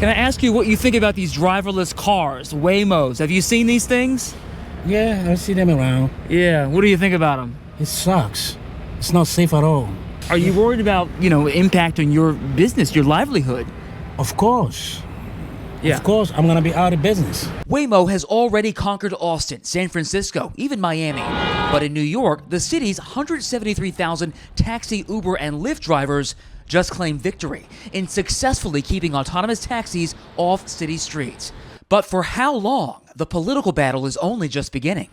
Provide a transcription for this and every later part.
Can I ask you what you think about these driverless cars, Waymos? Have you seen these things? Yeah, I see them around. Yeah, what do you think about them? It sucks. It's not safe at all. Are you worried about, impact on your business, your livelihood? Of course. Yeah. Of course, I'm going to be out of business. Waymo has already conquered Austin, San Francisco, even Miami. But in New York, the city's 173,000 taxi, Uber, and Lyft drivers just claimed victory in successfully keeping autonomous taxis off city streets. But for how long? The political battle is only just beginning.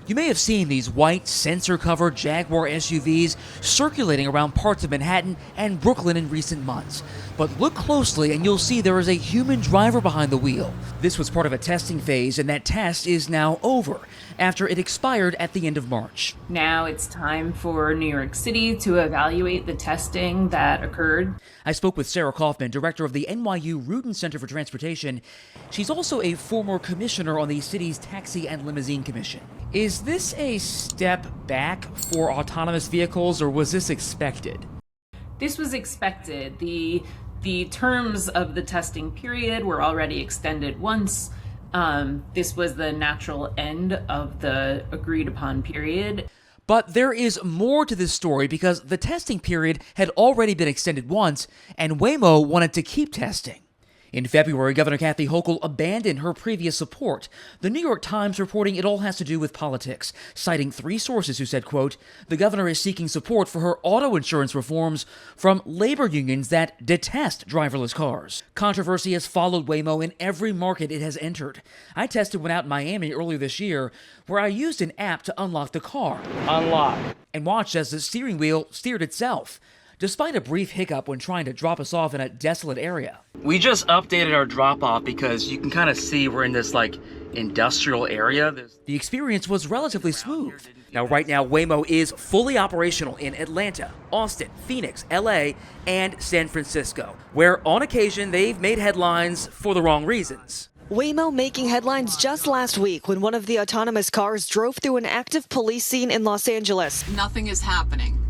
You may have seen these white, sensor-covered Jaguar SUVs circulating around parts of Manhattan and Brooklyn in recent months. But look closely and you'll see there is a human driver behind the wheel. This was part of a testing phase, and that test is now over after it expired at the end of March. Now it's time for New York City to evaluate the testing that occurred. I spoke with Sarah Kaufman, director of the NYU Rudin Center for Transportation. She's also a former commissioner on the city's Taxi and Limousine Commission. Is this a step back for autonomous vehicles, or was this expected? This was expected. The terms of the testing period were already extended once. This was the natural end of the agreed upon period. But there is more to this story because the testing period had already been extended once, and Waymo wanted to keep testing. In February, Governor Kathy Hochul abandoned her previous support. The New York Times reporting it all has to do with politics, citing three sources who said, quote, the governor is seeking support for her auto insurance reforms from labor unions that detest driverless cars. Controversy has followed Waymo in every market it has entered. I tested one out in Miami earlier this year where I used an app to unlock the car. Unlock. And watched as the steering wheel steered itself, despite a brief hiccup when trying to drop us off in a desolate area. We just updated our drop-off because you can kind of see we're in this, industrial area. The experience was relatively smooth. Now, right now, Waymo is fully operational in Atlanta, Austin, Phoenix, LA, and San Francisco, where on occasion they've made headlines for the wrong reasons. Waymo making headlines just last week when one of the autonomous cars drove through an active police scene in Los Angeles. Nothing is happening.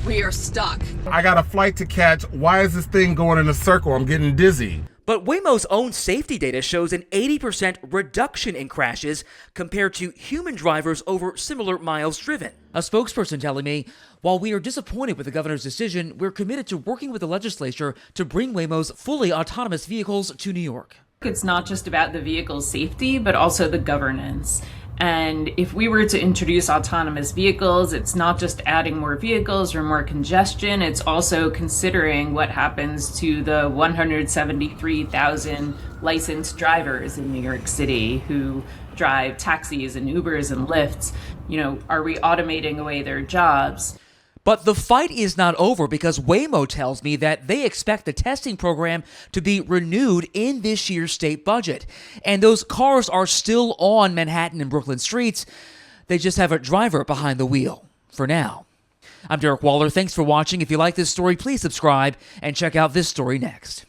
We are stuck. I got a flight to catch. Why is this thing going in a circle? I'm getting dizzy. But Waymo's own safety data shows an 80% reduction in crashes compared to human drivers over similar miles driven. A spokesperson telling me, while we are disappointed with the governor's decision, we're committed to working with the legislature to bring Waymo's fully autonomous vehicles to New York. It's not just about the vehicle's safety, but also the governance. And if we were to introduce autonomous vehicles, it's not just adding more vehicles or more congestion, it's also considering what happens to the 173,000 licensed drivers in New York City who drive taxis and Ubers and Lyfts. Are we automating away their jobs? But the fight is not over because Waymo tells me that they expect the testing program to be renewed in this year's state budget. And those cars are still on Manhattan and Brooklyn streets. They just have a driver behind the wheel for now. I'm Derick Waller. Thanks for watching. If you like this story, please subscribe and check out this story next.